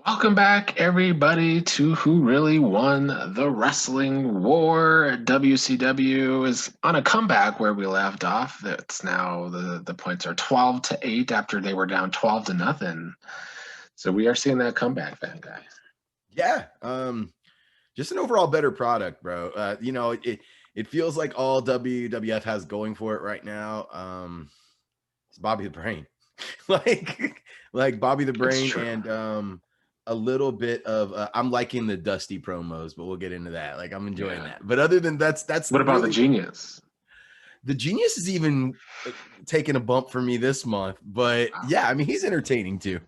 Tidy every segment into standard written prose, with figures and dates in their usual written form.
Welcome back, everybody, to Who Really Won the Wrestling War. WCW is on a comeback where we left off. It's now the points are 12-8 after they were down 12-0. So we are seeing that comeback, fan guy. Yeah, just an overall better product, bro. It feels like all WWF has going for it right now. It's Bobby the Brain, like Bobby the Brain, and a little bit of I'm liking the Dusty promos, but we'll get into that. Like I'm enjoying that. But other than that's what about really, the Genius? The Genius is even taking a bump for me this month. But yeah, I mean he's entertaining too.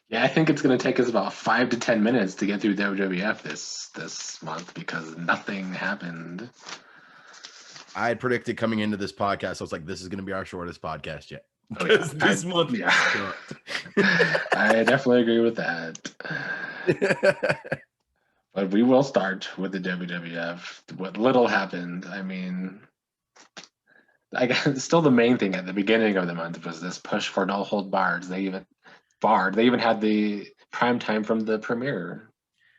Yeah, I think it's going to take us about 5 to 10 minutes to get through WWF this month because nothing happened. I had predicted coming into this podcast, I was like, this is going to be our shortest podcast yet. Oh, yeah. This month. Yeah. I definitely agree with that. But we will start with the WWF. What little happened. I mean, I guess still the main thing at the beginning of the month was this push for no hold bars. They even had the prime time from the premiere.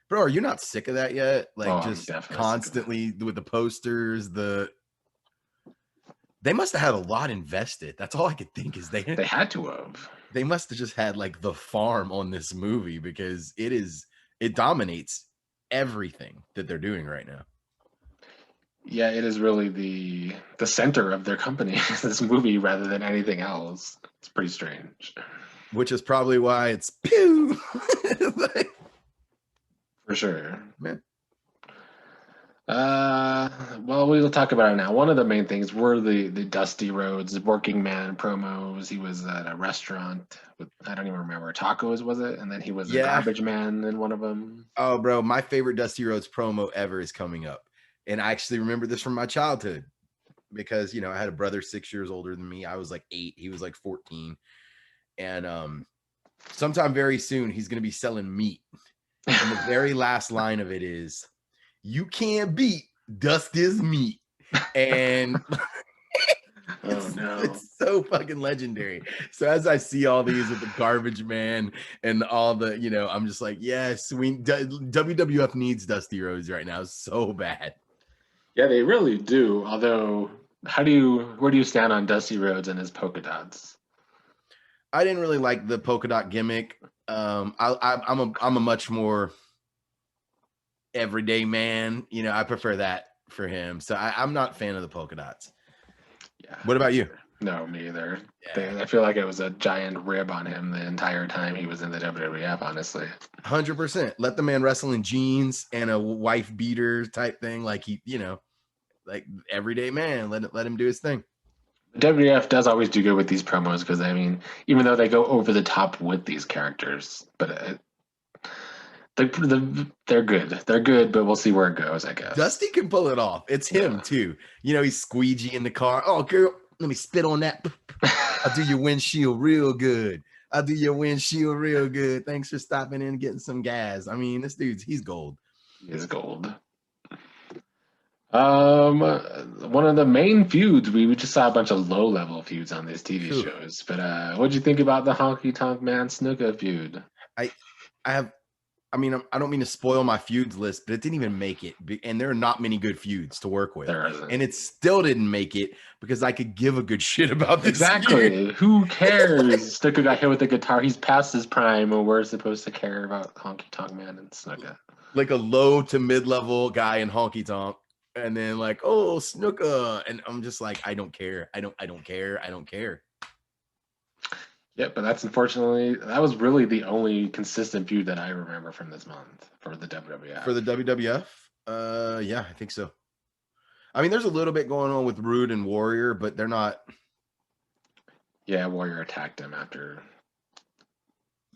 Bro, are you not sick of that yet? Like just constantly with the posters, they must have had a lot invested. That's all I could think is they had to have. They must have just had like the farm on this movie because it dominates everything that they're doing right now. Yeah, it is really the center of their company, this movie, rather than anything else. It's pretty strange. Which is probably why it's pew. For sure. Man. Well, we'll talk about it now. One of the main things were the Dusty Rhodes working man promos. He was at a restaurant with, I don't even remember, tacos, was it? And then he was a garbage man in one of them. Oh, bro, my favorite Dusty Rhodes promo ever is coming up. And I actually remember this from my childhood because, I had a brother 6 years older than me. I was like 8. He was like 14. And sometime very soon, he's going to be selling meat. And the very last line of it is, you can't beat Dusty's meat. And it's so fucking legendary. So as I see all these with the garbage man and all the, I'm just like, yes, WWF needs Dusty Rhodes right now so bad. Yeah, they really do. Although, where do you stand on Dusty Rhodes and his polka dots? I didn't really like the polka dot gimmick. I'm a much more everyday man. I prefer that for him. So I'm not a fan of the polka dots. Yeah. What about you? No, me either. Yeah. I feel like it was a giant rib on him the entire time he was in the WWF, honestly. 100%. Let the man wrestle in jeans and a wife beater type thing. Like like everyday man. Let him do his thing. WWF does always do good with these promos because, I mean, even though they go over the top with these characters, but they're good. They're good, but we'll see where it goes, I guess. Dusty can pull it off. It's him, too. He's squeegee in the car. Oh, girl, let me spit on that. I'll do your windshield real good. Thanks for stopping in and getting some gas. I mean, this he's gold. He is gold. One of the main feuds, we just saw a bunch of low-level feuds on these TV shows. But what'd you think about the Honky Tonk Man Snuka feud? I don't mean to spoil my feuds list, but it didn't even make it. And there are not many good feuds to work with. There isn't. And it still didn't make it because I could give a good shit about this. Exactly. Feud. Who cares? Snuka got hit with a guitar. He's past his prime, and we're supposed to care about Honky Tonk Man and Snuka. Like a low to mid-level guy in Honky Tonk. And then like, oh, Snuka. And I'm just like, I don't care. I don't care. Yeah, but that was really the only consistent feud that I remember from this month for the WWF. For the WWF? Yeah, I think so. I mean, there's a little bit going on with Rude and Warrior, but they're not. Yeah, Warrior attacked him after.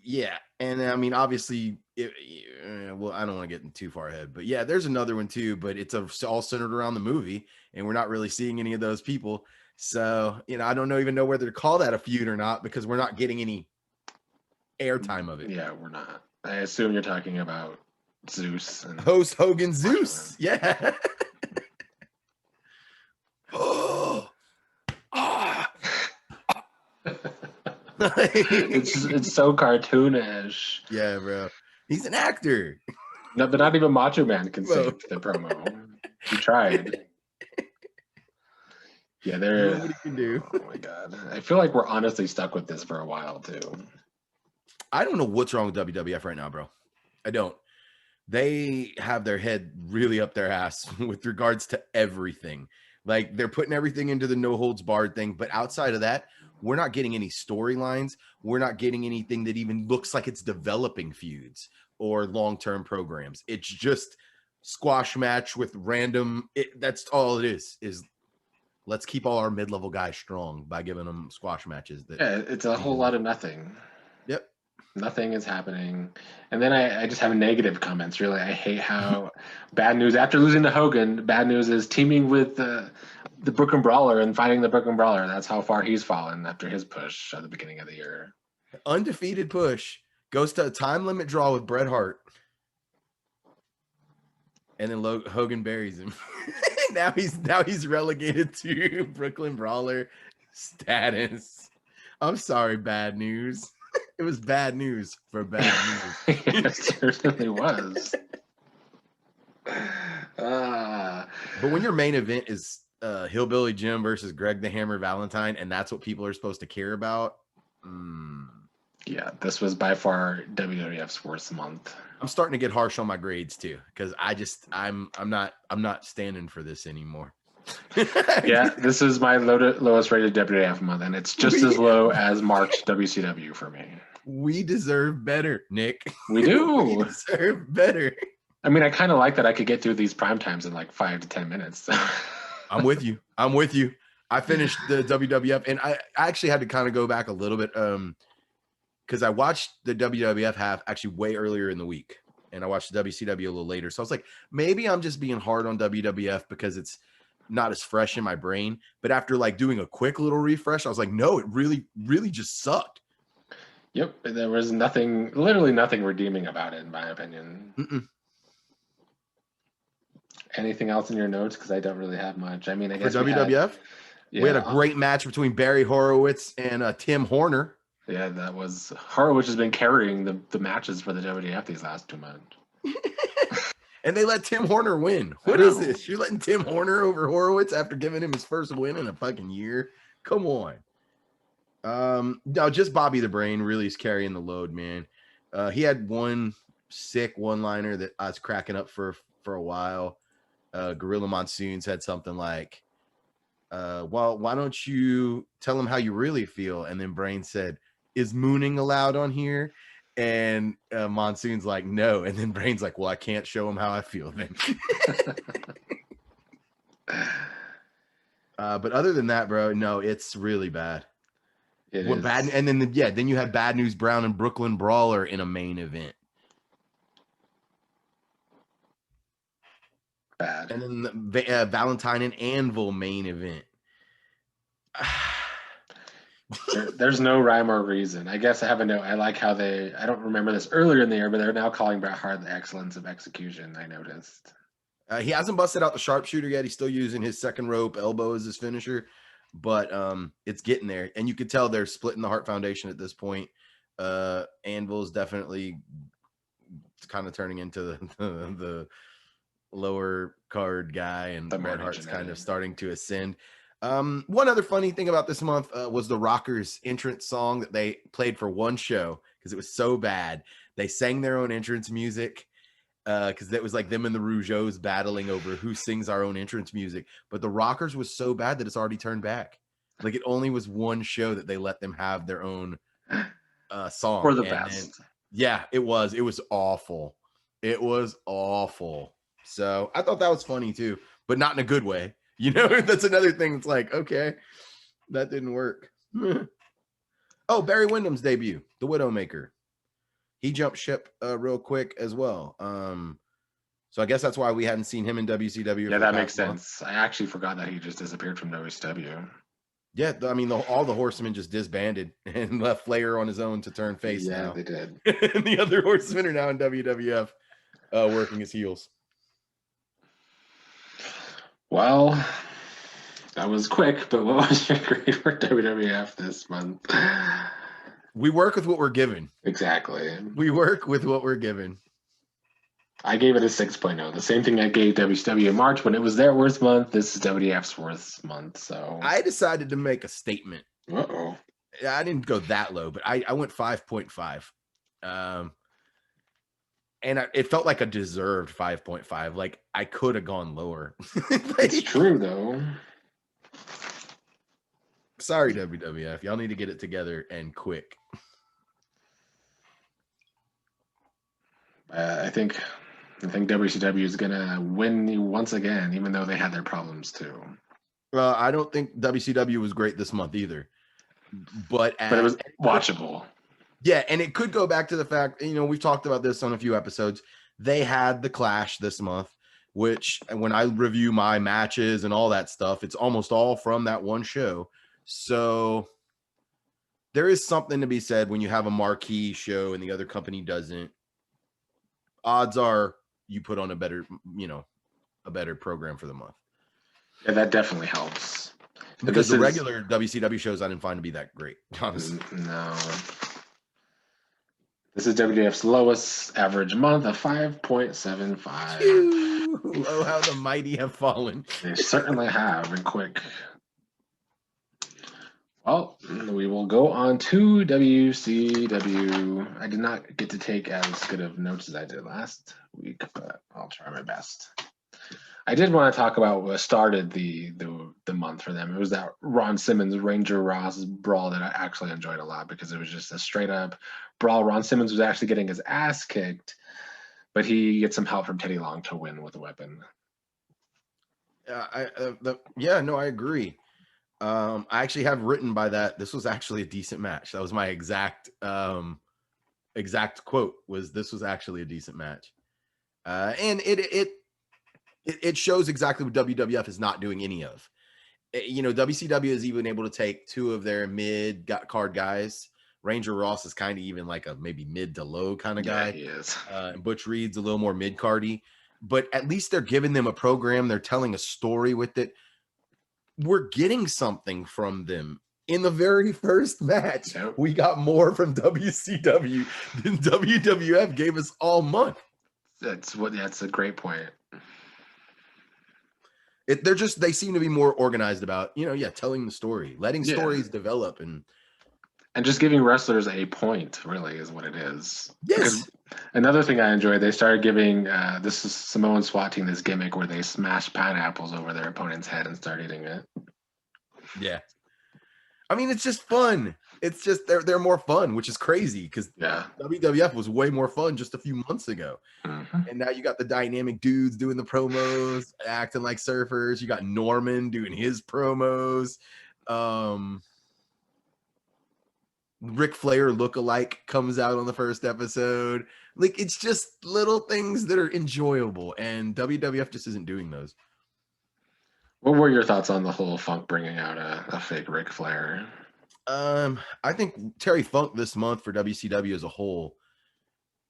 Yeah, and I mean, obviously, well, I don't want to get too far ahead, but yeah, there's another one too, but it's all centered around the movie, and we're not really seeing any of those people. So, I don't even know whether to call that a feud or not because we're not getting any airtime of it. Yeah, we're not. I assume you're talking about Zeus. And Host Hogan Zeus. Yeah. Oh. It's so cartoonish. Yeah, bro. He's an actor. No, but not even Macho Man can Bro. save the promo. He tried. Yeah, Nobody can do. Oh my god. I feel like we're honestly stuck with this for a while too. I don't know what's wrong with WWF right now, bro. I don't. They have their head really up their ass with regards to everything. Like they're putting everything into the no holds barred thing, but outside of that, we're not getting any storylines. We're not getting anything that even looks like it's developing feuds or long-term programs. It's just squash match with random. That's all it is let's keep all our mid-level guys strong by giving them squash matches. Yeah, it's a whole lot of nothing. Yep. Nothing is happening. And then I just have negative comments, really. I hate how bad news, after losing to Hogan, bad news is teaming with the Brooklyn Brawler and fighting the Brooklyn Brawler. That's how far he's fallen after his push at the beginning of the year. Undefeated push goes to a time limit draw with Bret Hart. And then Hogan buries him. now he's relegated to Brooklyn Brawler status. I'm sorry, bad news. It was bad news for bad news. It certainly was. But when your main event is Hillbilly Jim versus Greg the Hammer Valentine, and that's what people are supposed to care about. Yeah, this was by far WWF's worst month. I'm starting to get harsh on my grades too, because I'm not standing for this anymore. Yeah, this is my lowest rated WWF month, and it's just as low as March WCW for me. We deserve better, Nick. We do. We deserve better. I mean, I kind of like that I could get through these prime times in like 5 to 10 minutes. I'm with you. I finished the WWF, and I actually had to kind of go back a little bit because I watched the WWF half actually way earlier in the week, and I watched the WCW a little later. So I was like, maybe I'm just being hard on WWF because it's not as fresh in my brain. But after like doing a quick little refresh, I was like, no, it really, really just sucked. Yep, there was literally nothing redeeming about it, in my opinion. Anything else in your notes? Because I don't really have much. I mean, I guess for WWF, we had a great match between Barry Horowitz and Tim Horner. Yeah, Horowitz has been carrying the matches for the WWF these last 2 months. And they let Tim Horner win. What is this? You're letting Tim Horner over Horowitz after giving him his first win in a fucking year? Come on. No, just Bobby the Brain really is carrying the load, man. He had one sick one-liner that I was cracking up for a while. Gorilla Monsoon said something like, well, why don't you tell him how you really feel? And then Brain said, is mooning allowed on here? And Monsoon's like, no. And then Brain's like, well, I can't show him how I feel then. But other than that, bro, no, it's really bad. Bad, and then then you had Bad News Brown and Brooklyn Brawler in a main event. Bad. And then the Valentine and Anvil main event. There's no rhyme or reason. I guess I have a note. I like how I don't remember this earlier in the year, but they're now calling Bret Hart the excellence of execution, I noticed. He hasn't busted out the sharpshooter yet. He's still using his second rope elbow as his finisher, but it's getting there. And you could tell they're splitting the Hart Foundation at this point. Anvil is definitely kind of turning into the lower card guy, and Bret Hart's kind of starting to ascend. One other funny thing about this month was the Rockers entrance song that they played for one show because it was so bad. They sang their own entrance music because it was like them and the Rougeaus battling over who sings our own entrance music. But the Rockers was so bad that it's already turned back. Like it only was one show that they let them have their own song. For the best. Yeah, it was. It was awful. It was awful. So I thought that was funny too, but not in a good way. You know, that's another thing. It's like, okay, that didn't work. Oh, Barry Windham's debut, the Widowmaker. He jumped ship real quick as well. So I guess that's why we hadn't seen him in WCW. Yeah, that makes sense. I actually forgot that he just disappeared from WCW. Yeah, I mean, all the horsemen just disbanded and left Flair on his own to turn face. Yeah, now. They did. And the other horsemen are now in WWF working his heels. Well, that was quick, but what was your grade for WWF this month? We work with what we're given. Exactly. We work with what we're given. I gave it a 6.0. The same thing I gave WCW in March when it was their worst month. This is WWF's worst month. So I decided to make a statement. Uh-oh. I didn't go that low, but I went 5.5. And it felt like a deserved 5.5. Like I could have gone lower. It's true though. Sorry, WWF. Y'all need to get it together and quick. I think WCW is gonna win once again, even though they had their problems too. Well, I don't think WCW was great this month either, but it was watchable. Yeah, and it could go back to the fact, we've talked about this on a few episodes. They had the Clash this month, which when I review my matches and all that stuff, it's almost all from that one show. So there is something to be said when you have a marquee show and the other company doesn't. Odds are you put on a better program for the month. Yeah, that definitely helps. Because the regular WCW shows I didn't find to be that great, honestly. No. This is WWF's lowest average month of 5.75. Oh, how the mighty have fallen. They certainly have, and quick. Well, we will go on to WCW. I did not get to take as good of notes as I did last week, but I'll try my best. I did want to talk about what started the month for them. It was that Ron Simmons Ranger Ross brawl that I actually enjoyed a lot because it was just a straight up brawl. Ron Simmons was actually getting his ass kicked, but he gets some help from Teddy Long to win with a weapon. I agree. I actually have written by that. This was actually a decent match. That was my exact quote. This was actually a decent match, and it shows exactly what WWF is not doing any of. WCW is even able to take two of their mid card guys. Ranger Ross is kind of even like a maybe mid to low kind of guy. Yeah, he is. And Butch Reed's a little more mid cardy, but at least they're giving them a program. They're telling a story with it. We're getting something from them. In the very first match, we got more from WCW than WWF gave us all month. That's a great point. They seem to be more organized about, telling the story, letting stories develop and just giving wrestlers a point, really, is what it is. Yes. Because another thing I enjoyed, they started giving this is Samoan SWAT team this gimmick where they smash pineapples over their opponent's head and start eating it. Yeah. I mean, it's just fun. It's just they're more fun, which is crazy because WWF was way more fun just a few months ago. Mm-hmm. And now you got the dynamic dudes doing the promos, acting like surfers. You got Norman doing his promos. Ric Flair lookalike comes out on the first episode. Like, it's just little things that are enjoyable, and WWF just isn't doing those. What were your thoughts on the whole Funk bringing out a fake Ric Flair? I think Terry Funk this month for WCW as a whole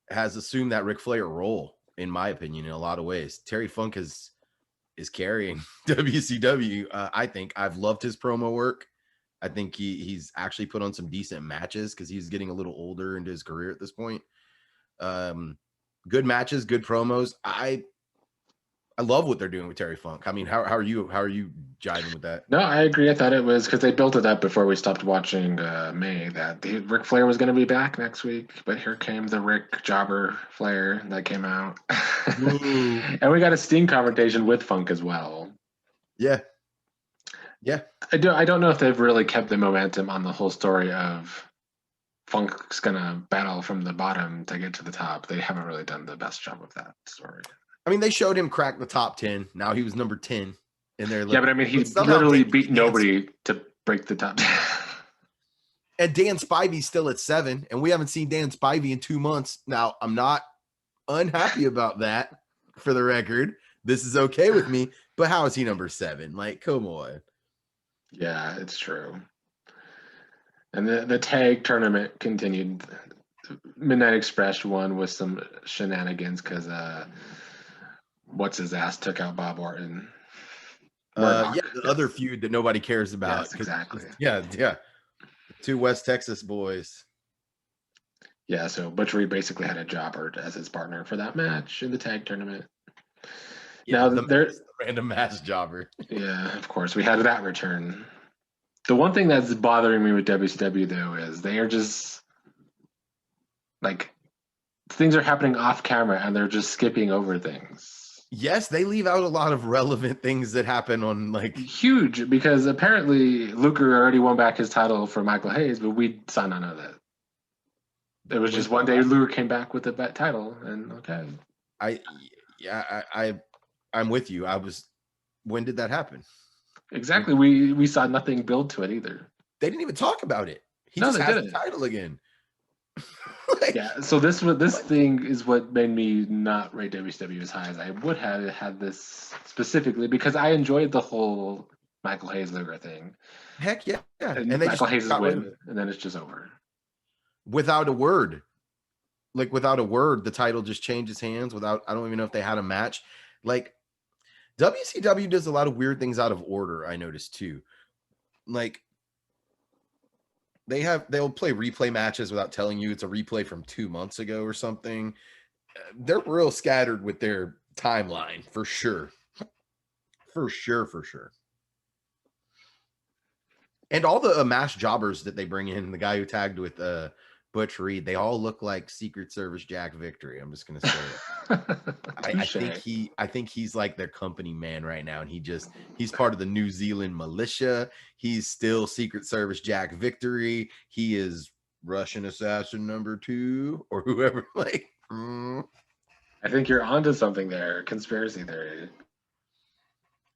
has assumed that Ric Flair role, in my opinion, in a lot of ways. Terry Funk is carrying WCW. I think I've loved his promo work. I think he's actually put on some decent matches because he's getting a little older into his career at this point. Good matches, good promos. I love what they're doing with Terry Funk. I mean, how are you jiving with that? No, I agree. I thought it was because they built it up before we stopped watching May that Ric Flair was going to be back next week, but here came the Rick Jobber Flair that came out, and we got a Sting confrontation with Funk as well. Yeah. I don't know if they've really kept the momentum on the whole story of Funk's gonna battle from the bottom to get to the top. They haven't really done the best job of that story. I mean, they showed him crack the top 10. Now he was number 10 in their list. Yeah, but I mean, he literally beat nobody to break the top 10. And Dan Spivey's still at 7, and we haven't seen Dan Spivey in 2 months. Now, I'm not unhappy about that, for the record. This is okay with me, but how is he number 7? Like, come on. Yeah, it's true. And the tag tournament continued. Midnight Express won with some shenanigans because what's his ass took out Bob Orton. The other feud that nobody cares about. Yes, exactly. Yeah. 2 West Texas boys. Yeah, so Butch Reed basically had a jobber as his partner for that match in the tag tournament. Yeah, Now the random ass jobber. yeah, of course, we had that return. The one thing that's bothering me with WCW though is they are just like things are happening off camera and they're just skipping over things. Yes, they leave out a lot of relevant things that happen on like Huge, because apparently Luger already won back his title for Michael Hayes, but we saw none of that. It was just one day Luger came back with the title, and okay. I'm with you. When did that happen? Exactly. We saw nothing build to it either. They didn't even talk about it. He No, just they has didn't. the title again. Yeah. So this thing is what made me not rate WCW as high as I would have had this specifically because I enjoyed the whole Michael Hayes Luger thing. Heck yeah. And they Michael just Hayes' got rid of win, it. and then it's just over. Without a word. Like without a word, the title just changes hands without, I don't even know if they had a match. Like WCW does a lot of weird things out of order, I noticed too. Like they'll play replay matches without telling you it's a replay from 2 months ago or something. They're real scattered with their timeline for sure. For sure. And all the mass jobbers that they bring in, the guy who tagged with Butch Reed, they all look like Secret Service Jack Victory. I'm just gonna say it. I think he's like their company man right now, and he's part of the New Zealand militia. He's still Secret Service Jack Victory. He is Russian assassin number 2 or whoever. Like, I think you're onto something there. Conspiracy theory.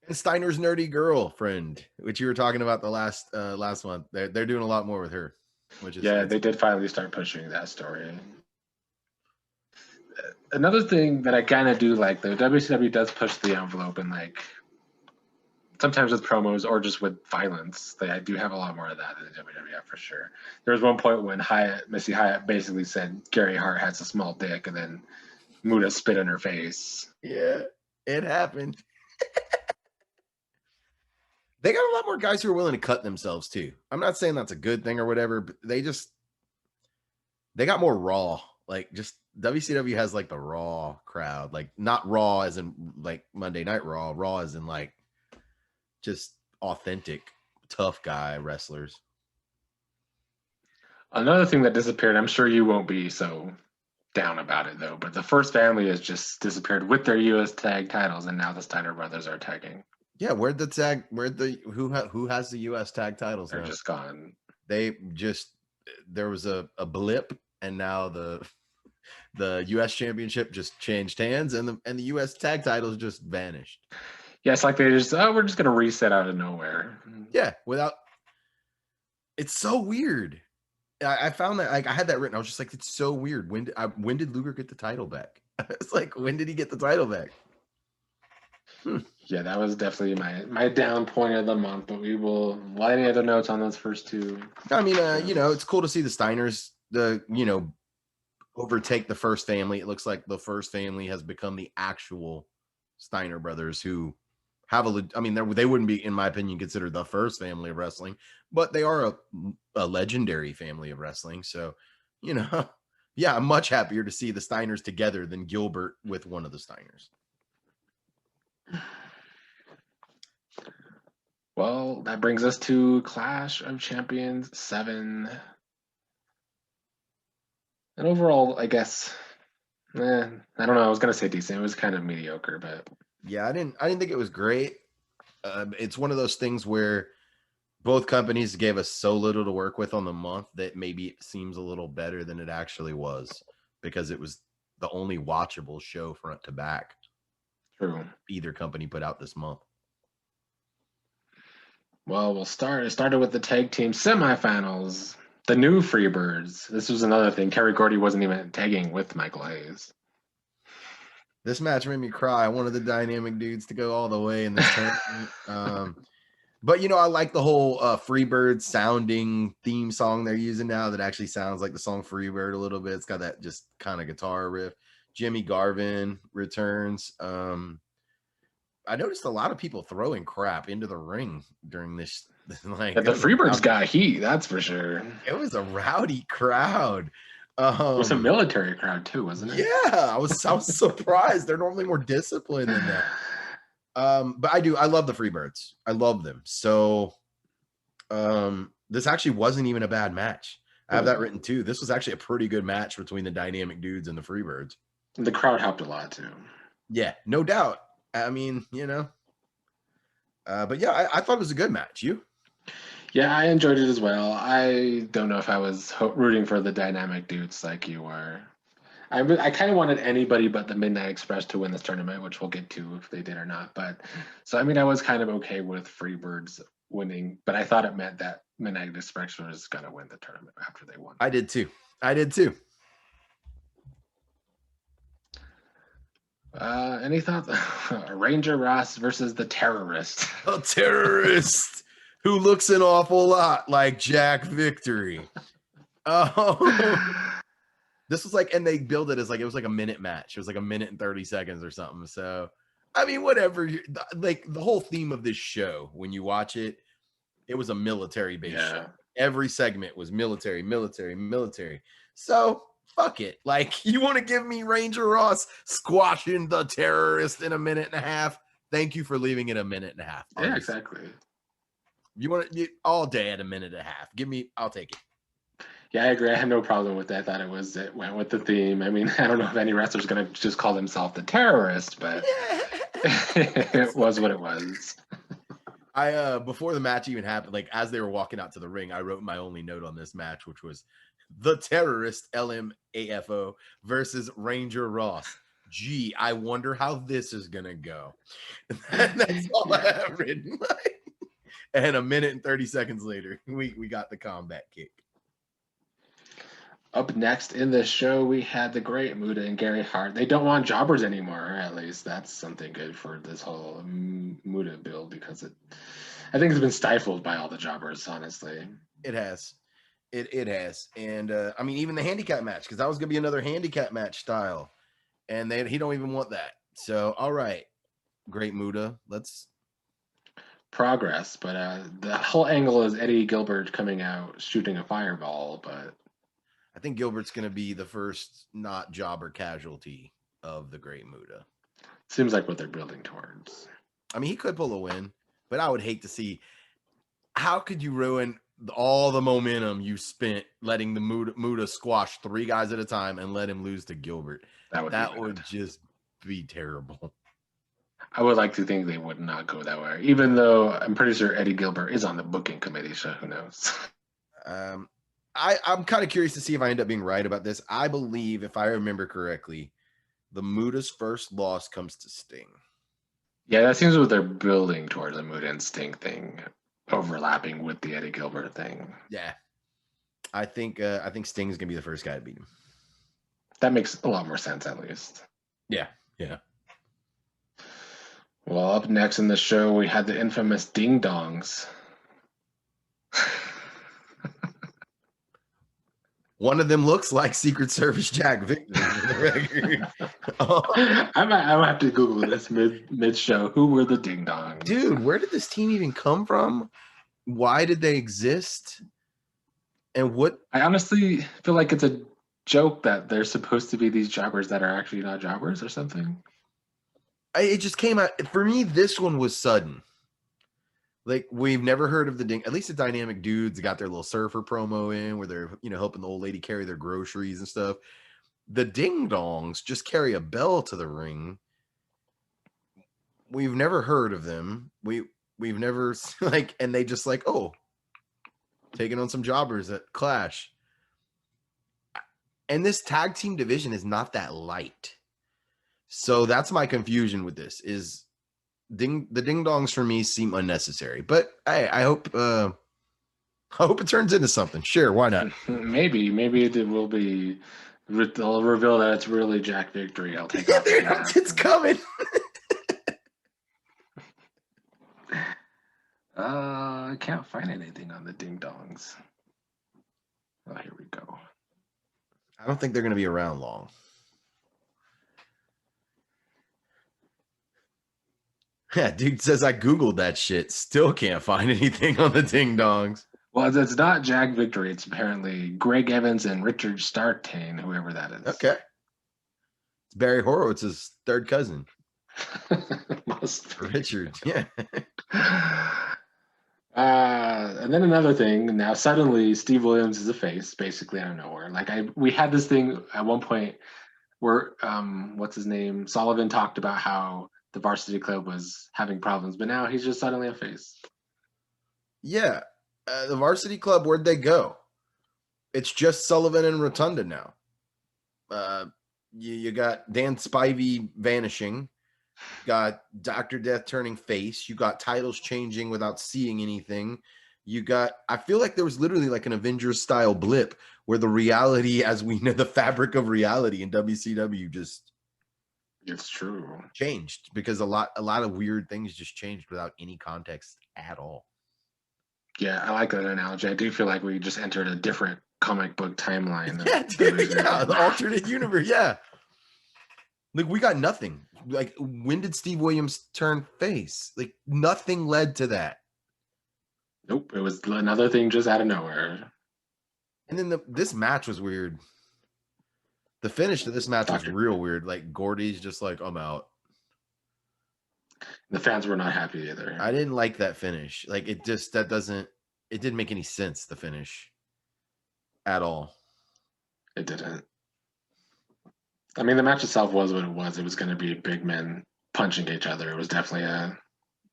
And Steiner's nerdy girlfriend, which you were talking about the last month. They're doing a lot more with her. Which is they did finally start pushing that story. Another thing that I kind of do like, though, WCW does push the envelope and like sometimes with promos or just with violence. I do have a lot more of that than the WWF for sure. There was one point when Missy Hyatt basically said Gary Hart has a small dick, and then Muda spit in her face. Yeah, it happened. They got a lot more guys who are willing to cut themselves too. I'm not saying that's a good thing or whatever, but they got more raw. Like just WCW has like the raw crowd, like not raw as in like Monday Night Raw as in like just authentic tough guy wrestlers. Another thing that disappeared, I'm sure you won't be so down about it though, but the First Family has just disappeared with their U.S. tag titles, and now the Steiner brothers are tagging. Yeah, who has the U.S. tag titles? They're just gone. There was a blip, and now the U.S. Championship just changed hands, and the U.S. tag titles just vanished. Yeah, it's like they just we're just gonna reset out of nowhere. Yeah, it's so weird. I found that like I had that written. I was just like, it's so weird. When did Luger get the title back? It's like, when did he get the title back? Yeah, that was definitely my down point of the month. But any other notes on those first two? I mean, it's cool to see the Steiners, overtake the First Family. It looks like the First Family has become the actual Steiner brothers who have they wouldn't be, in my opinion, considered the first family of wrestling, but they are a legendary family of wrestling. So, yeah, I'm much happier to see the Steiners together than Gilbert with one of the Steiners. Well, that brings us to Clash of Champions 7. And overall, I guess, I don't know. I was gonna say decent. It was kind of mediocre, but yeah, I didn't think it was great. It's one of those things where both companies gave us so little to work with on the month that maybe it seems a little better than it actually was, because it was the only watchable show front to back. True. Either company put out this month. Well, it started with the tag team semifinals. The new Freebirds. This was another thing. Kerry Gordy wasn't even tagging with Michael Hayes. This match made me cry. I wanted the dynamic dudes to go all the way in this tournament. But, I like the whole Freebird sounding theme song they're using now that actually sounds like the song Freebird a little bit. It's got that just kind of guitar riff. Jimmy Garvin returns. I noticed a lot of people throwing crap into the ring during this. The Freebirds got heat, that's for sure. It was a rowdy crowd. It was a military crowd too, wasn't it? Yeah, I was surprised. They're normally more disciplined than that. But I love the Freebirds. I love them. So this actually wasn't even a bad match. I have that written too. This was actually a pretty good match between the Dynamic Dudes and the Freebirds. The crowd helped a lot too. Yeah, no doubt. I mean, but yeah, I thought it was a good match. You? Yeah, I enjoyed it as well. I don't know if I was rooting for the Dynamic Dudes like you were. I kind of wanted anybody but the Midnight Express to win this tournament, which we'll get to if they did or not. But so I mean, I was kind of okay with Freebirds winning, but I thought it meant that Midnight Express was going to win the tournament after they won. I did too. Any thoughts? Ranger Ross versus the Terrorist. A terrorist who looks an awful lot like Jack Victory. Oh, this was like, and they build it as like, it was like a minute match. It was like a minute and 30 seconds or something. So, I mean, whatever. Like the whole theme of this show, when you watch it, it was a military-based show. Every segment was military. So, fuck it. Like, you want to give me Ranger Ross squashing the Terrorist in a minute and a half? Thank you for leaving it a minute and a half. Yeah, exactly. You want it all day at a minute and a half. I'll take it. Yeah, I agree. I had no problem with that. I thought it went with the theme. I mean, I don't know if any wrestler's going to just call himself the Terrorist, but it was what it was. Before the match even happened, like as they were walking out to the ring, I wrote my only note on this match, which was the Terrorist LMAFO versus Ranger Ross. Gee, I wonder how this is gonna go. That's all I have written. And a minute and 30 seconds later, we got the combat kick. Up next in the show, we had the Great Muta and Gary Hart. They don't want jobbers anymore. At least that's something good for this whole Muta build, because I think it's been stifled by all the jobbers, honestly. It has. It has. And I mean, even the handicap match, because that was going to be another handicap match style. And he don't even want that. So, all right, Great Muta, let's progress. But the whole angle is Eddie Gilbert coming out shooting a fireball, but I think Gilbert's going to be the first not jobber casualty of the Great Muta. Seems like what they're building towards. I mean, he could pull a win, but I would hate to see. How could you ruin all the momentum you spent letting the Muta squash 3 guys at a time and let him lose to Gilbert? That would just be terrible. I would like to think they would not go that way, even though I'm pretty sure Eddie Gilbert is on the booking committee, so who knows? I'm kind of curious to see if I end up being right about this. I believe, if I remember correctly, the Muta's first loss comes to Sting. Yeah, that seems what they're building towards, the Muta and Sting thing overlapping with the Eddie Gilbert thing. Yeah. I think Sting's gonna be the first guy to beat him. That makes a lot more sense, at least. Yeah. Well, up next in the show, we had the infamous Ding Dongs. One of them looks like Secret Service Jack Victory. I might have to Google this mid show. Who were the Ding Dongs? Dude, where did this team even come from? Why did they exist? And what? I honestly feel like it's a joke that they're supposed to be these jobbers that are actually not jobbers or something. It just came out. For me, this one was sudden. Like, we've never heard of the Ding. At least the Dynamic Dudes got their little surfer promo in where they're, helping the old lady carry their groceries and stuff. The Ding Dongs just carry a bell to the ring. We've never heard of them. We've never and they just taking on some jobbers at Clash. And this tag team division is not that light. So that's my confusion with this is the Ding Dongs for me seem unnecessary, but I hope it turns into something. Sure, why not? Maybe it will be. They'll reveal that it's really Jack Victory. I'll take. It's coming. I can't find anything on the Ding Dongs. Oh, here we go. I don't think they're going to be around long. Yeah, dude says I Googled that shit. Still can't find anything on the Ding Dongs. Well, it's not Jag Victory. It's apparently Greg Evans and Richard Startane, whoever that is. Okay. It's Barry Horowitz's third cousin. Must be. Richard. Yeah. And then another thing. Now suddenly Steve Williams is a face, basically out of nowhere. Like we had this thing at one point where what's his name? Sullivan talked about how the Varsity Club was having problems, but now he's just suddenly a face. Yeah. The Varsity Club, where'd they go? It's just Sullivan and Rotunda now. You got Dan Spivey vanishing. Got Dr. Death turning face. You got titles changing without seeing anything. I feel like there was literally like an Avengers style blip where the reality, as we know, the fabric of reality in WCW just It's true. changed because a lot of weird things just changed without any context at all. Yeah, I like that analogy. I do feel like we just entered a different comic book timeline. Yeah, dude, yeah, the alternate universe. Yeah. Like, we got nothing. Like, when did Steve Williams turn face? Like, nothing led to that. Nope, it was another thing just out of nowhere. And then this match was weird. The finish to this match was real weird. Like, Gordy's just like, I'm out. The fans were not happy either. I didn't like that finish. Like, it didn't make any sense, the finish. At all. It didn't. I mean, the match itself was what it was. It was going to be big men punching each other. It was definitely a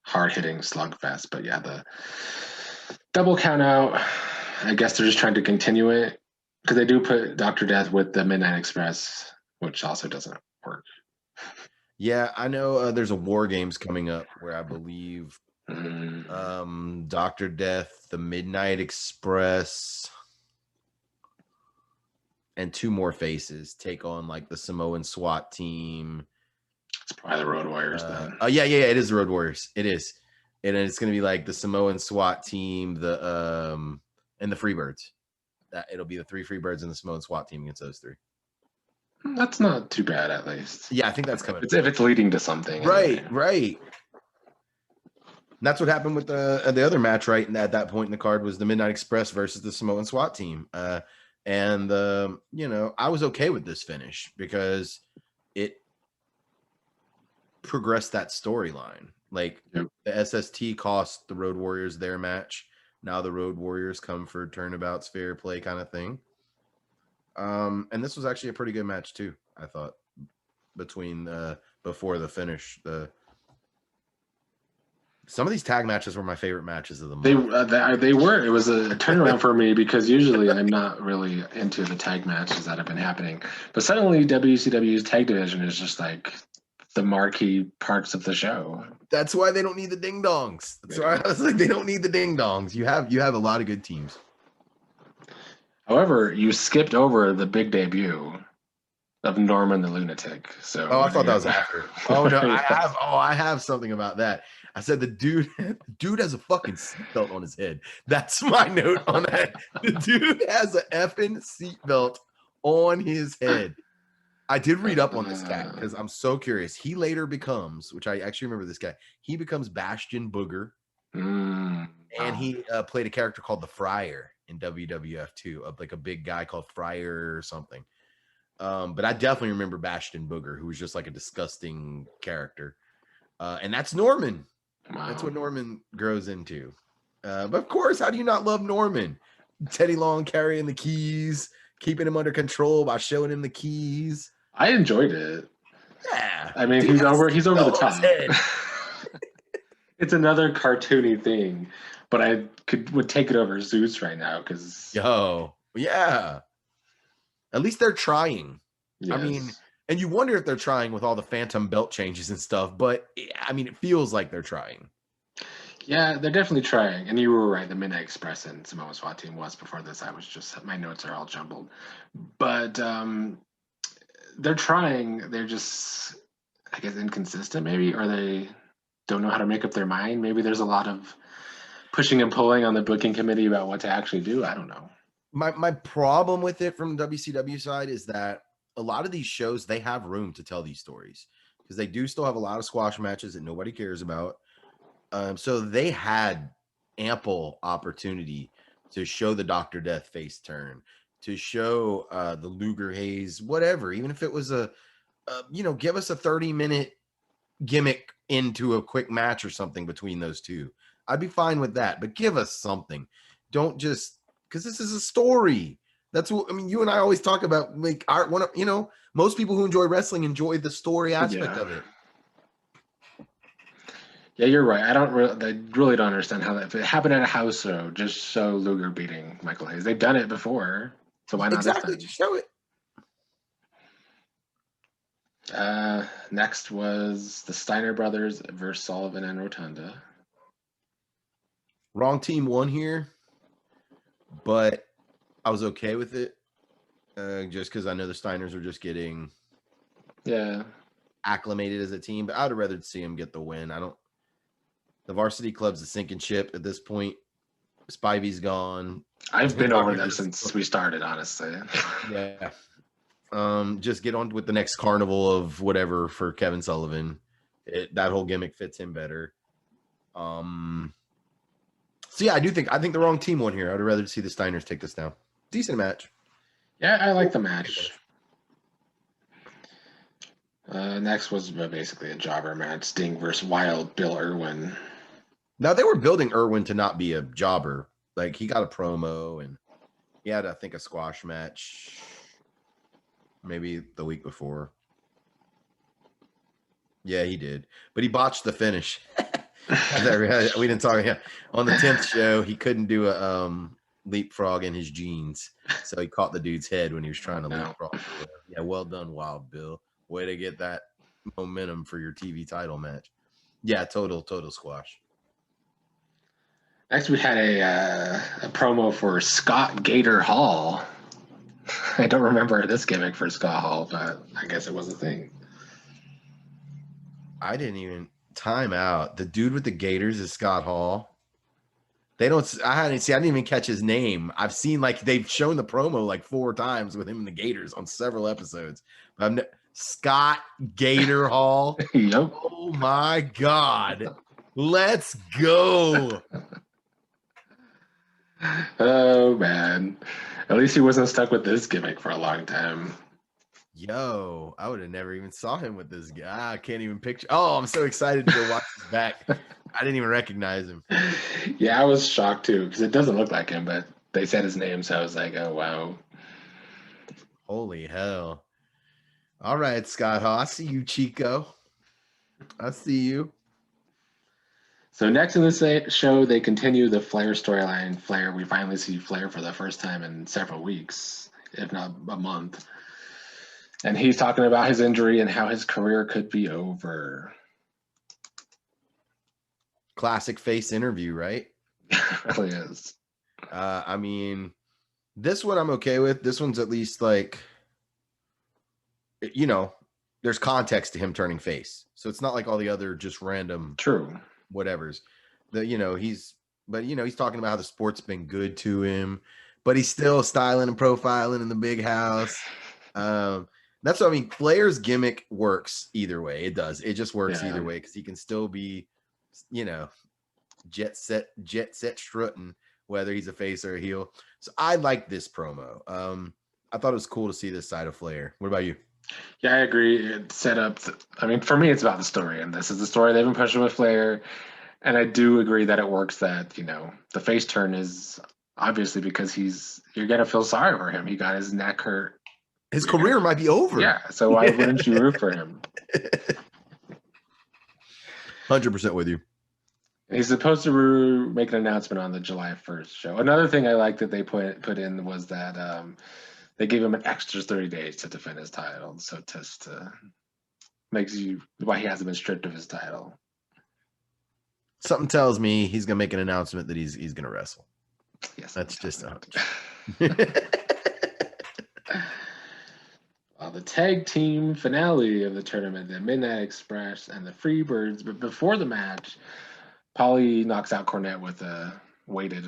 hard-hitting slugfest. But yeah, the double count out, I guess they're just trying to continue it because they do put Dr. Death with the Midnight Express, which also doesn't work. Yeah, I know there's a War Games coming up where I believe Dr. Death, the Midnight Express, and two more faces take on like the Samoan SWAT team. It's probably the Road Warriors then. Oh yeah, it is the Road Warriors. It is. And it's gonna be like the Samoan SWAT team, and the Freebirds. It'll be the three Freebirds and the Samoan SWAT team against those three. That's not too bad, at least. Yeah, I think that's coming. If it's leading to something. Right. And that's what happened with the other match, right? And at that point in the card was the Midnight Express versus the Samoan SWAT team. And I was okay with this finish because it progressed that storyline. Like, the SST cost the Road Warriors their match. Now the Road Warriors come for turnabouts, fair play kind of thing. And this was actually a pretty good match too, I thought, between before the finish. Some of these tag matches were my favorite matches of the month. They were. It was a turnaround for me because usually I'm not really into the tag matches that have been happening. But suddenly WCW's tag division is just like the marquee parts of the show. That's why they don't need the ding dongs. That's why I was like, they don't need the ding dongs. You have a lot of good teams. However, you skipped over the big debut of Norman the Lunatic. So I thought that was after. Oh no, I have something about that. I said the dude has a fucking seatbelt on his head. That's my note on that. The dude has a effing seatbelt on his head. I did read up on this guy because I'm so curious. He later becomes, which I actually remember this guy, he becomes Bastion Booger. And he played a character called the Friar in WWF too, like a big guy called Friar or something. But I definitely remember Bastion Booger, who was just like a disgusting character. And that's Norman. Wow. That's what Norman grows into. But of course, how do you not love Norman? Teddy Long carrying the keys, keeping him under control by showing him the keys. I enjoyed it. Yeah. I mean, he's over the top. It's another cartoony thing, but I would take it over Zeus right now because yeah. At least they're trying. Yes. I mean, and you wonder if they're trying with all the phantom belt changes and stuff, but I mean, it feels like they're trying. Yeah, they're definitely trying. And you were right. The Midnight Express and Samoa SWAT team was before this. My notes are all jumbled. But they're trying. They're just, I guess, inconsistent maybe, or they don't know how to make up their mind. Maybe there's a lot of pushing and pulling on the booking committee about what to actually do. I don't know. My problem with it from WCW side is that a lot of these shows, they have room to tell these stories because they do still have a lot of squash matches that nobody cares about. So they had ample opportunity to show the Dr. Death face turn, to show the Luger Hayes, whatever, even if it was give us a 30-minute gimmick into a quick match or something between those two. I'd be fine with that, but give us something. Don't just, because this is a story. That's what, I mean, you and I always talk about, like, most people who enjoy wrestling enjoy the story aspect of it. Yeah, you're right. I really don't understand how that, if it happened at a house show, just show Luger beating Michael Hayes. They've done it before, so why not exactly, this time? Just show it. Next was the Steiner brothers versus Sullivan and Rotunda. Wrong team won here, but I was okay with it, just because I know the Steiners are just getting acclimated as a team. But I'd rather see them get the win. The varsity club's a sinking ship at this point. Spivey's gone. I've been over them since we started, honestly. Yeah. Just get on with the next carnival of whatever for Kevin Sullivan. That whole gimmick fits him better. So yeah, I think the wrong team won here. I'd rather see the Steiners take this down. Decent match. Yeah, I like the match. Next was basically a jobber match: Sting versus Wild Bill Irwin. Now they were building Irwin to not be a jobber. Like, he got a promo and he had, I think, a squash match maybe the week before. Yeah, he did, but he botched the finish. We didn't talk. Yeah, on the 10th show, he couldn't do a leapfrog in his jeans, so he caught the dude's head when he was trying to leapfrog. Yeah, well done, Wild Bill. Way to get that momentum for your TV title match. Yeah, total squash. Next, we had a promo for Scott Gator Hall. I don't remember this gimmick for Scott Hall, but I guess it was a thing. I didn't even time out. The dude with the Gators is Scott Hall. I didn't even catch his name. I've seen, like, they've shown the promo like 4 times with him and the Gators on several episodes. But Scott Gator Hall. Yep. Oh my God. Let's go. Oh man. At least he wasn't stuck with this gimmick for a long time. Yo, I would have never even saw him with this guy. I can't even picture. Oh, I'm so excited to go watch his back. I didn't even recognize him. Yeah, I was shocked too, because it doesn't look like him, but they said his name, so I was like, oh wow. Holy hell. All right, Scott Hall. I see you, Chico. I see you. So next in the show, they continue the Flair storyline. Flair, we finally see Flair for the first time in several weeks, if not a month. And he's talking about his injury and how his career could be over. Classic face interview, right? It really is. I mean, this one I'm okay with. This one's at least, like, there's context to him turning face. So it's not like all the other just random whatevers. He's talking about how the sport's been good to him, but he's still styling and profiling in the big house. That's what I mean. Flair's gimmick works either way. It does. It just works either way, because he can still be, jet set strutting, whether he's a face or a heel. So I like this promo. I thought it was cool to see this side of Flair. What about you? Yeah, I agree. It set up. For me, it's about the story, and this is the story they've been pushing with Flair. And I do agree that it works. That the face turn is obviously because you're gonna feel sorry for him. He got his neck hurt. His career might be over. Yeah, so why wouldn't you root for him? 100% with you. He's supposed to make an announcement on the July 1st show. Another thing I like that they put in was that they gave him an extra 30 days to defend his title. So just makes you why he hasn't been stripped of his title. Something tells me he's gonna make an announcement that he's gonna wrestle. Yes, that's just a hunch. The tag team finale of the tournament, the Midnight Express and the Freebirds. But before the match, Paulie knocks out Cornett with a weighted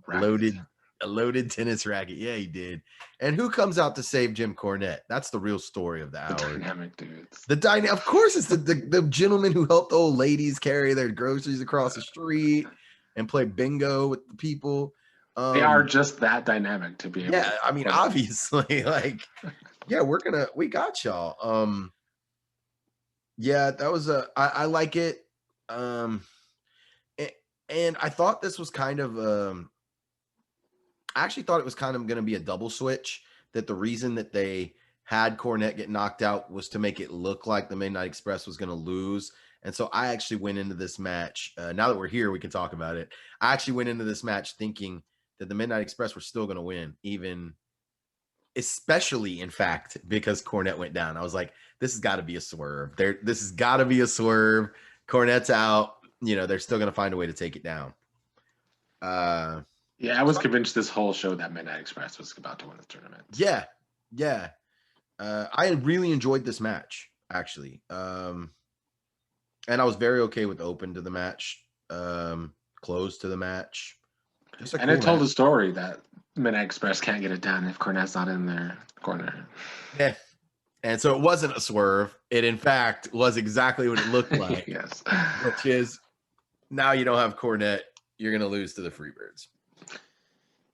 racket. A loaded tennis racket. Yeah, he did. And who comes out to save Jim Cornette? That's the real story of the hour. The dynamic dudes. Of course, it's the gentleman who helped the old ladies carry their groceries across the street and play bingo with the people. They are just that dynamic to be able Yeah, to I mean, obviously, like, yeah, we got y'all. Yeah, that was I like it. Um, a- and I thought this was kind of I actually thought it was kind of going to be a double switch. That the reason that they had Cornett get knocked out was to make it look like the Midnight Express was going to lose. And so I actually went into this match. Now that we're here, we can talk about it. I actually went into this match thinking that the Midnight Express were still going to win, even especially in fact, because Cornett went down. I was like, this has got to be a swerve. This has got to be a swerve. Cornet's out. They're still going to find a way to take it down. Yeah, I was convinced this whole show that Midnight Express was about to win the tournament. Yeah. I really enjoyed this match, actually. And I was very okay with open to the match, close to the match. And it told a story that Midnight Express can't get it done if Cornette's not in their corner. Yeah. And so it wasn't a swerve. It, in fact, was exactly what it looked like. Yes. Which is, now you don't have Cornett, you're going to lose to the Freebirds.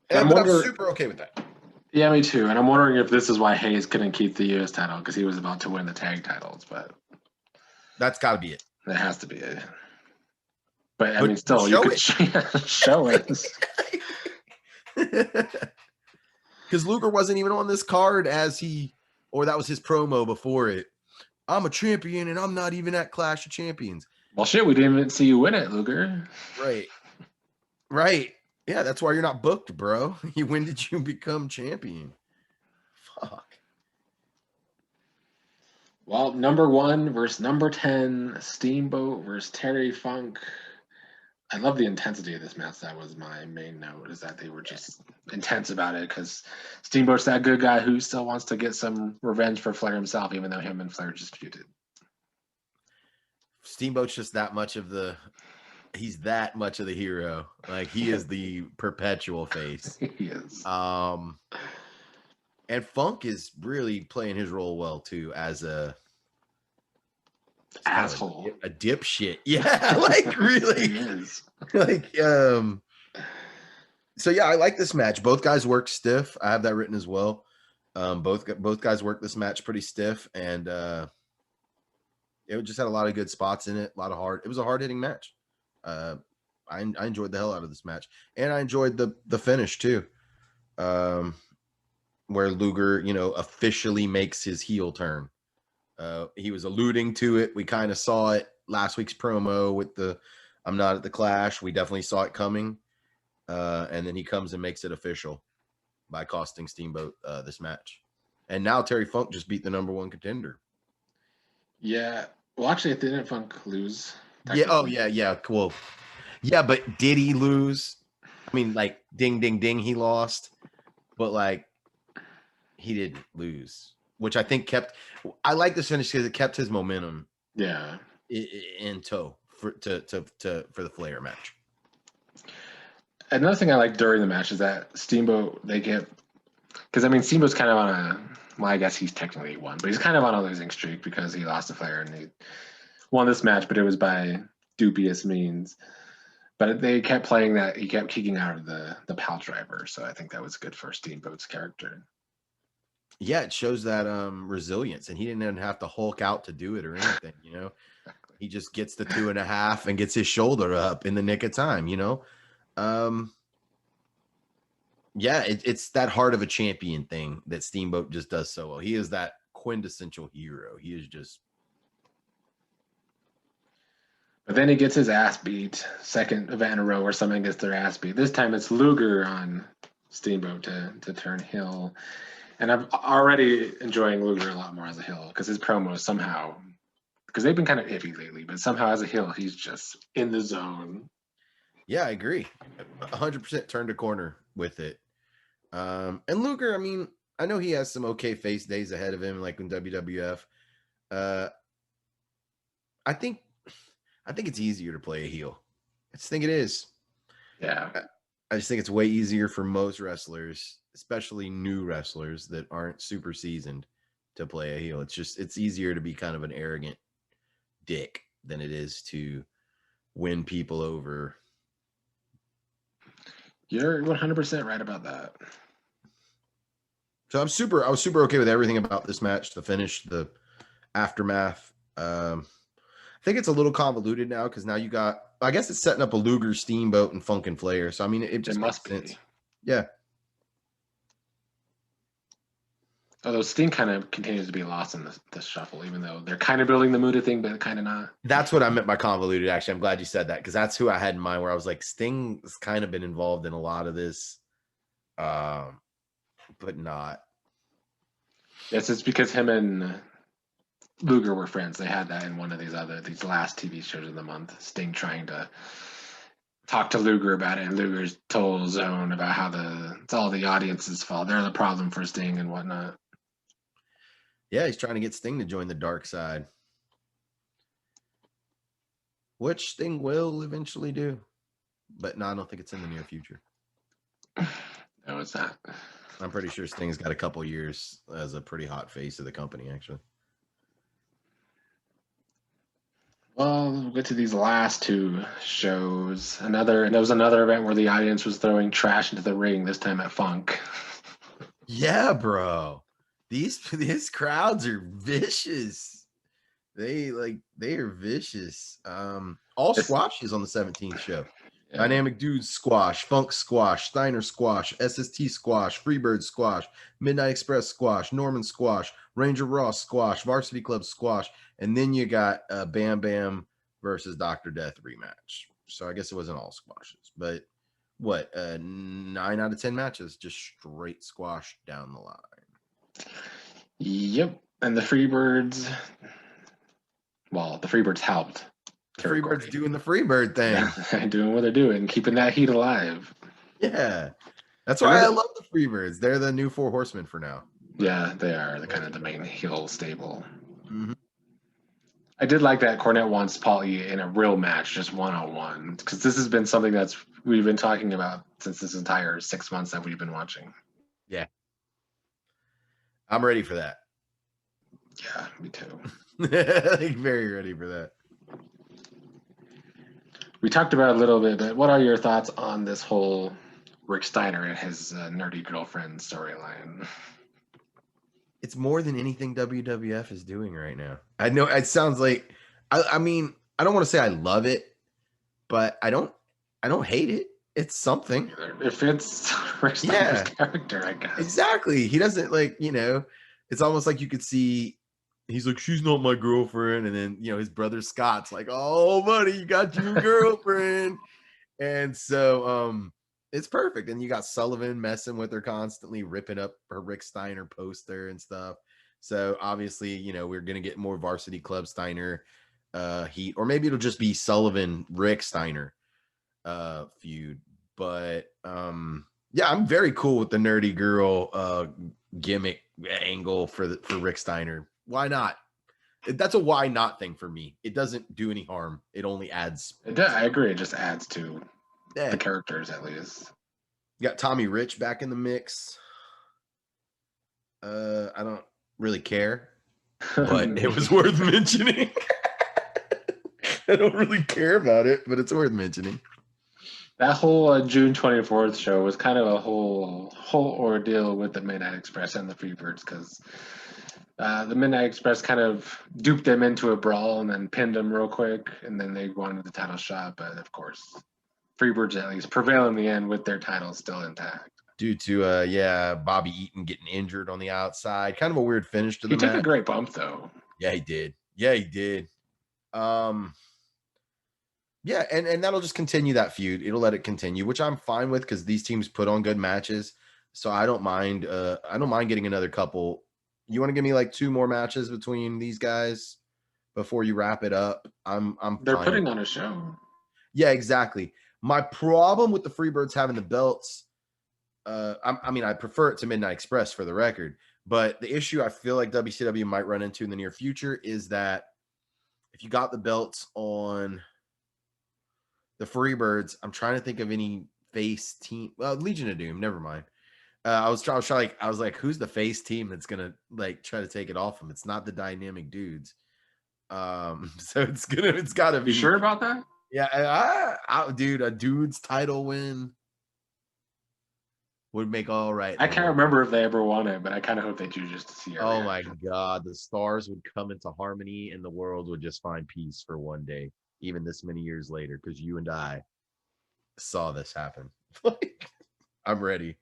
And I'm super okay with that. Yeah, me too. And I'm wondering if this is why Hayes couldn't keep the U.S. title, because he was about to win the tag titles. But that's got to be it. That has to be it. But I mean, still, you could show it. Because Luger wasn't even on this card or that was his promo before it. I'm a champion and I'm not even at Clash of Champions. Well, shit, we didn't even see you win it, Luger. Right. Yeah, that's why you're not booked, bro. When did you become champion? Fuck. Well, number 1 versus number 10, Steamboat versus Terry Funk. I love the intensity of this match. That was my main note, is that they were just intense about it, because Steamboat's that good guy who still wants to get some revenge for Flair himself, even though him and Flair disputed. Steamboat's just he's that much of the hero. Like, he is the perpetual face. He is. And Funk is really playing his role well too, as a asshole, a dipshit. Yeah, like really. He is. Like, so yeah, I like this match. Both guys work stiff. I have that written as well. Both guys work this match pretty stiff, and it just had a lot of good spots in it. It was a hard hitting match. I enjoyed the hell out of this match, and I enjoyed the finish too, where Luger, officially makes his heel turn. He was alluding to it. We kind of saw it last week's promo with the "I'm not at the Clash." We definitely saw it coming, and then he comes and makes it official by costing Steamboat this match. And now Terry Funk just beat the number 1 contender. Yeah. Well, actually, didn't Funk lose? Yeah. Oh, yeah. Cool. Yeah, but did he lose? I mean, like, ding, ding, ding, he lost. But, like, he didn't lose, which I think I like this finish because it kept his momentum. Yeah. In tow for the Flair match. Another thing I like during the match is that Steamboat, because I mean, Steamboat's kind of on I guess he's technically won, but he's kind of on a losing streak because he lost to Flair and he won this match, but it was by dubious means. But they kept playing that he kept kicking out of the pal driver, so I think that was good for Steamboat's character. Yeah, it shows that resilience, and he didn't even have to Hulk out to do it or anything. He just gets the 2.5 and gets his shoulder up in the nick of time. Yeah, it's that heart of a champion thing that Steamboat just does so well. He is that quintessential hero. He is just. But then he gets his ass beat. Second event in a row where someone gets their ass beat. This time it's Luger on Steamboat to turn heel. And I'm already enjoying Luger a lot more as a heel, because his promos somehow, because they've been kind of iffy lately, but somehow as a heel, he's just in the zone. Yeah, I agree. 100% turned a corner with it. And Luger, I mean, I know he has some okay face days ahead of him, like in WWF. I think it's easier to play a heel. I just think it is. Yeah. I just think it's way easier for most wrestlers, especially new wrestlers that aren't super seasoned, to play a heel. It's easier to be kind of an arrogant dick than it is to win people over. You're 100% right about that. So I was super okay with everything about this match, the finish, the aftermath. I think it's a little convoluted now because now you got, I guess it's setting up a Luger, Steamboat, and Funk and Flair. So I mean, it just makes must sense. be. Yeah. Although Sting kind of continues to be lost in the shuffle, even though they're kind of building the Muda thing, but kind of not. That's what I meant by convoluted. Actually, I'm glad you said that because that's who I had in mind. Where I was like, Sting's kind of been involved in a lot of this, but not. Yes, it's because him and Luger were friends. They had that in one of these last TV shows of the month. Sting trying to talk to Luger about it, and Luger's total zone about how it's all the audience's fault. They're the problem for Sting and whatnot. Yeah, he's trying to get Sting to join the dark side, which Sting will eventually do, but no, I don't think it's in the near future. No, it's not. I'm pretty sure Sting's got a couple years as a pretty hot face of the company, actually. Well, we'll get to these last two shows. There was another event where the audience was throwing trash into the ring, this time at Funk. Yeah, bro. These crowds are vicious. They are vicious. All squash is on the 17th show. Yeah. Dynamic Dudes squash, Funk squash, Steiner squash, SST squash, Freebird squash, Midnight Express squash, Norman squash, Ranger Ross squash, Varsity Club squash, and then you got Bam Bam versus Dr. Death rematch. So I guess it wasn't all squashes, but what, 9 out of 10 matches just straight squash down the line. Yep. And the Freebirds, well, the Freebirds helped. The Freebirds doing the Freebird thing. Doing what they're doing, keeping that heat alive. Yeah. That's why I love the Freebirds. They're the new Four Horsemen for now. Yeah, they are the kind of the main heel stable. Mm-hmm. I did like that Cornett wants Paulie in a real match, just one-on-one, because this has been something we've been talking about since this entire 6 months that we've been watching. Yeah. I'm ready for that. Yeah, me too. Very ready for that. We talked about it a little bit, but what are your thoughts on this whole Rick Steiner and his nerdy girlfriend storyline? It's more than anything WWF is doing right now. I know it sounds like, I mean, I don't want to say I love it, but I don't hate it. It's something. It fits Rick Steiner's character, I guess. Exactly. He doesn't it's almost like you could see, he's like, she's not my girlfriend. And then, his brother Scott's like, oh, buddy, you got your girlfriend. And so it's perfect. And you got Sullivan messing with her constantly, ripping up her Rick Steiner poster and stuff. So obviously, we're going to get more Varsity Club Steiner heat, or maybe it'll just be Sullivan Rick Steiner feud. But yeah, I'm very cool with the nerdy girl gimmick angle for Rick Steiner. Why not? That's a why not thing for me. It doesn't do any harm. It only adds. It does. I agree. It just adds to the characters, at least. You got Tommy Rich back in the mix. I don't really care, but it was worth mentioning. I don't really care about it, but it's worth mentioning. That whole June 24th show was kind of a whole ordeal with the Midnight Express and the Freebirds, because the Midnight Express kind of duped them into a brawl and then pinned them real quick, and then they wanted the title shot. But of course, Freebirds at least prevail in the end with their titles still intact. Due to Bobby Eaton getting injured on the outside. Kind of a weird finish to the match. He took a great bump though. Yeah, he did. Yeah, and that'll just continue that feud. It'll let it continue, which I'm fine with because these teams put on good matches. So I don't mind. I don't mind getting another couple. You want to give me like 2 more matches between these guys before you wrap it up? They're fine. putting on a show. Yeah, exactly. My problem with the Freebirds having the belts, I prefer it to Midnight Express for the record, but the issue I feel like WCW might run into in the near future is that if you got the belts on the Freebirds, I'm trying to think of any face team. Well, Legion of Doom, never mind. I was like, who's the face team that's gonna try to take it off them? It's not the Dynamic Dudes. So it's gotta be. You sure about that? Yeah, dude, a dude's title win. would make all right. I can't remember if they ever won it, but I kind of hope they do just to see our Oh my reaction. God, the stars would come into harmony and the world would just find peace for one day, even this many years later, because you and I saw this happen. I'm ready.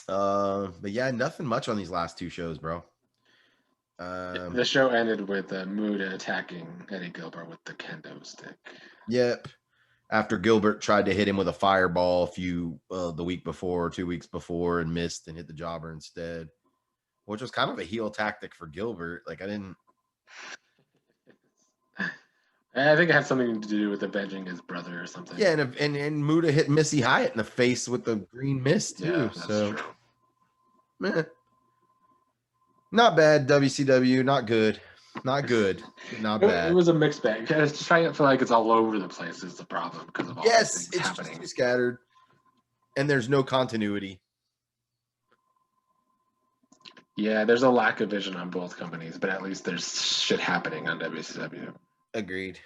But yeah, nothing much on these last two shows, bro. The show ended with Muda attacking Eddie Gilbert with the kendo stick. Yep. After Gilbert tried to hit him with a fireball the week before, 2 weeks before, and missed and hit the jobber instead, which was kind of a heel tactic for Gilbert. Like I think it had something to do with avenging his brother or something. Yeah, and Muda hit Missy Hyatt in the face with the green mist too. Yeah, that's so, true. Man, not bad. WCW, not good, not good, not bad. It was a mixed bag. I just feel like it's all over the place is the problem because of all these things happening. Just scattered, and there's no continuity. Yeah, there's a lack of vision on both companies, but at least there's shit happening on WCW. Agreed.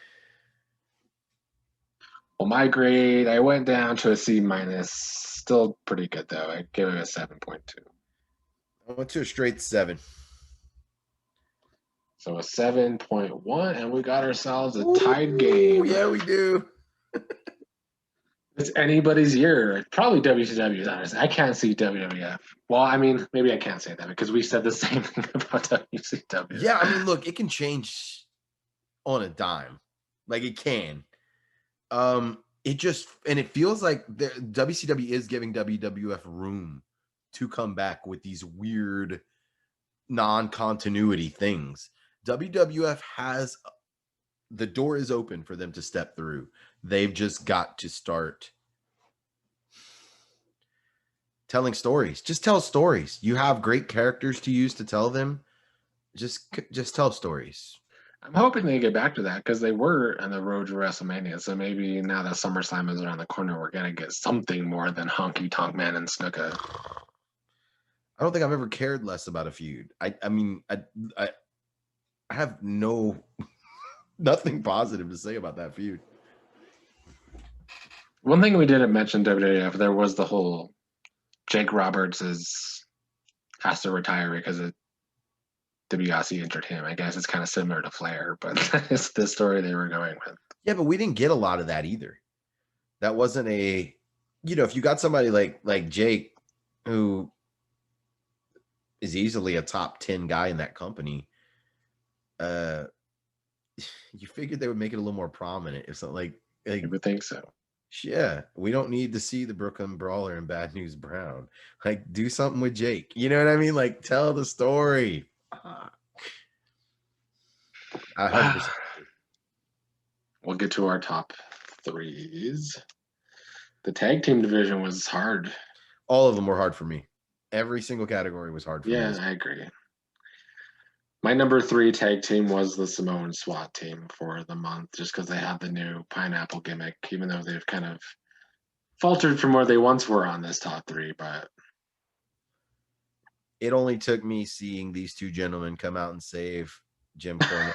Well, my grade, I went down to a C minus. Still pretty good though. I gave it a 7.2. I went to a straight 7. So a 7.1, and we got ourselves a tied game. Yeah, we do. It's anybody's year. Probably WCW, honestly. I can't see WWF. Well, I mean, maybe I can't say that because we said the same thing about WCW. Yeah, I mean, look, it can change on a dime. Like it can. It feels like WCW is giving WWF room to come back with these weird non-continuity things. WWF has the door is open for them to step through. They've just got to start telling stories. Just tell stories. You have great characters to use to tell them. Just tell stories. I'm hoping they get back to that because they were on the road to WrestleMania. So maybe now that SummerSlam is around the corner, we're gonna get something more than Honky Tonk Man and Snuka. I don't think I've ever cared less about a feud. I mean, I have nothing positive to say about that feud. One thing we didn't mention WWF, there was the whole Jake Roberts has to retire because DiBiase injured him. I guess it's kind of similar to Flair, but it's the story they were going with. Yeah, but we didn't get a lot of that either. That wasn't if you got somebody like Jake, who is easily a top 10 guy in that company, you figured they would make it a little more prominent. If something like I would think so. Yeah, we don't need to see the Brooklyn Brawler and Bad News Brown. Like, do something with Jake. You know what I mean? Like, tell the story. 100%. We'll get to our top threes. The tag team division was hard. All of them were hard for me. Every single category was hard for me. Yeah, I agree. My number 3 tag team was the Samoan SWAT team for the month, just because they had the new pineapple gimmick, even though they've kind of faltered from where they once were on this top 3. But it only took me seeing these two gentlemen come out and save Jim Cornette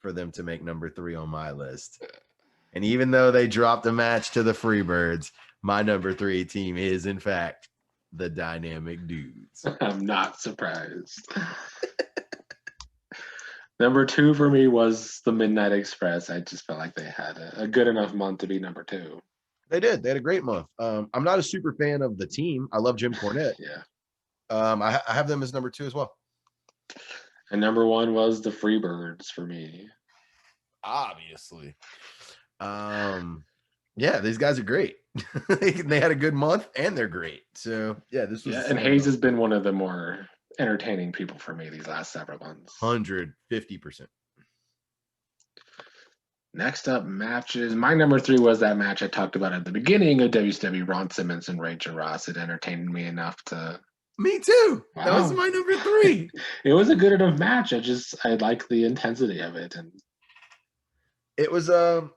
for them to make number 3 on my list. And even though they dropped a match to the Freebirds, my number 3 team is, in fact, the Dynamic Dudes. I'm not surprised. Number 2 for me was the Midnight Express. I just felt like they had a good enough month to be number 2. They did. They had a great month. I'm not a super fan of the team. I love Jim Cornette. Yeah. I have them as number 2 as well. And number 1 was the Freebirds for me. Obviously. Yeah, these guys are great. They had a good month and they're great. So yeah, this was. Yeah, and Hayes has been one of the more entertaining people for me these last several months. 150%. Next up, matches. My number 3 was that match I talked about at the beginning of WCW, Ron Simmons and Rachel Ross. It entertained me enough to. Me too. Wow. That was my number 3. It was a good enough match. I liked the intensity of it, and it was a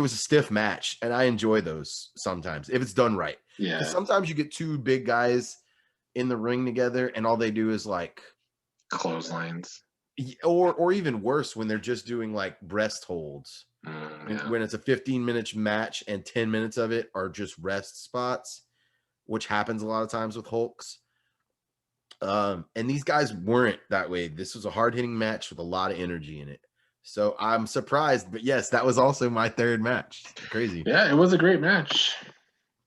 stiff match, and I enjoy those sometimes if it's done right. Yeah. Sometimes you get two big guys in the ring together, and all they do is like clotheslines, or even worse when they're just doing like breast holds Yeah. When it's a 15-minute match and 10 minutes of it are just rest spots, which happens a lot of times with Hulks. And these guys weren't that way. This was a hard-hitting match with a lot of energy in it. So I'm surprised, but yes, that was also my third match. Crazy. Yeah, it was a great match.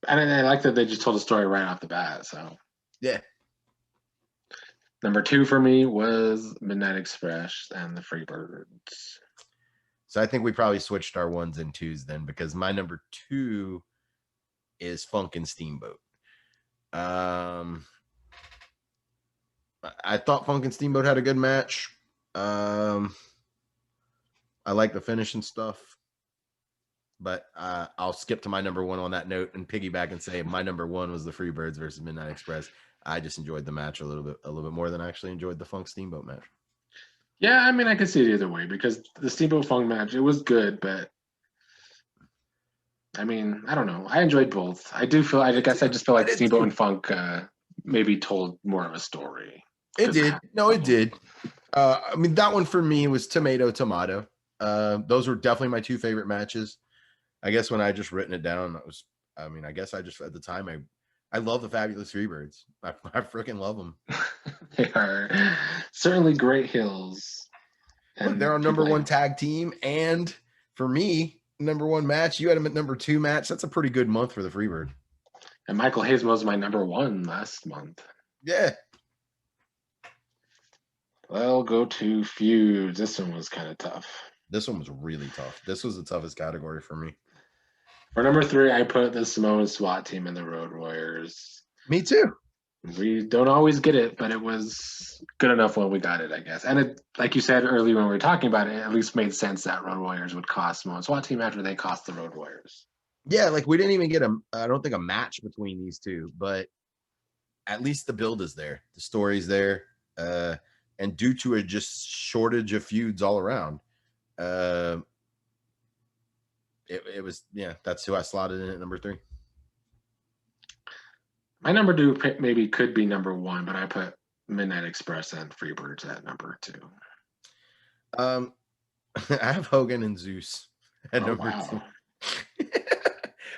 And I like that they just told a story right off the bat. So yeah. Number 2 for me was Midnight Express and the Freebirds. So I think we probably switched our 1s and 2s then, because my number 2 is Funk and Steamboat. I thought Funk and Steamboat had a good match. I like the finish and stuff, but I'll skip to my number 1 on that note and piggyback and say my number 1 was the Freebirds versus Midnight Express. I just enjoyed the match a little bit more than I actually enjoyed the Funk Steamboat match. Yeah, I mean, I could see it either way because the Steamboat Funk match, it was good, but I mean, I don't know. I enjoyed both. I just feel like Steamboat and Funk maybe told more of a story. It did. No, it did. I mean, that one for me was tomato. Those were definitely my 2 favorite matches. I guess when I just written it down, I guess I just, at the time, I love the Fabulous Freebirds. I freaking love them. They are certainly great heels. Look, they're our number 1 tag team. And for me, number 1 match, you had them at number 2 match. That's a pretty good month for the Freebird. And Michael Hayes was my number 1 last month. Yeah. Well, go to feuds. This one was kind of tough. This one was really tough. This was the toughest category for me. For number 3, I put the Samoan SWAT team and the Road Warriors. Me too. We don't always get it, but it was good enough when we got it, I guess. And it, like you said earlier when we were talking about it, at least made sense that Road Warriors would cost Samoan SWAT team after they cost the Road Warriors. Yeah, like we didn't even get I don't think a match between these two, but at least the build is there. The story's there. And due to a just shortage of feuds all around, it was, yeah, that's who I slotted in at number 3. My number 2 maybe could be number 1, but I put Midnight Express and Freebirds at number 2. I have Hogan and Zeus at number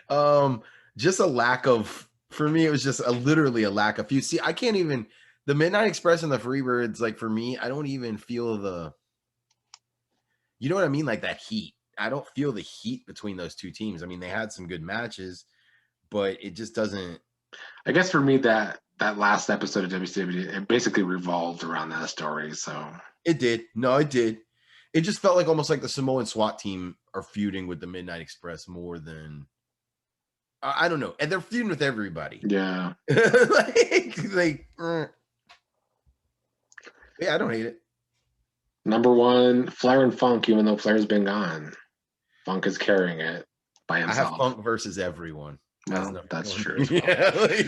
2. Just a lack of, for me, it was just literally a lack of feuds. See, I can't even, the Midnight Express and the Freebirds, like for me, I don't even feel the, you know what I mean? Like that heat. I don't feel the heat between those 2 teams. I mean, they had some good matches, but it just doesn't. I guess for me, that last episode of WCW, it basically revolved around that story. So it did. No, it did. It just felt like almost like the Samoan SWAT team are feuding with the Midnight Express more than, I don't know. And they're feuding with everybody. Yeah. Yeah, I don't hate it. Number 1, Flair and Funk, even though Flair's been gone. Funk is carrying it by himself. I have Funk versus everyone. Well, that's true. Well. Yeah, like,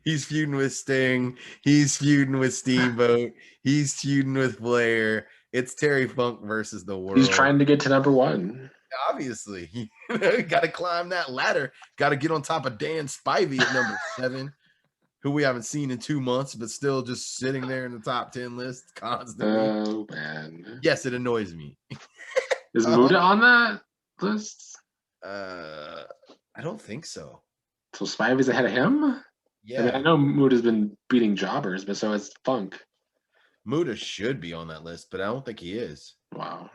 he's feuding with Sting. He's feuding with Steamboat. He's feuding with Flair. It's Terry Funk versus the world. He's trying to get to number 1. Obviously. Got to climb that ladder. Got to get on top of Dan Spivey at number 7, who we haven't seen in 2 months, but still just sitting there in the top 10 list constantly. Oh, man. Yes, it annoys me. Is Muda on that list? I don't think so. So Spivey's ahead of him? Yeah. I mean, I know Muda's been beating jobbers, but so is Funk. Muda should be on that list, but I don't think he is. Wow.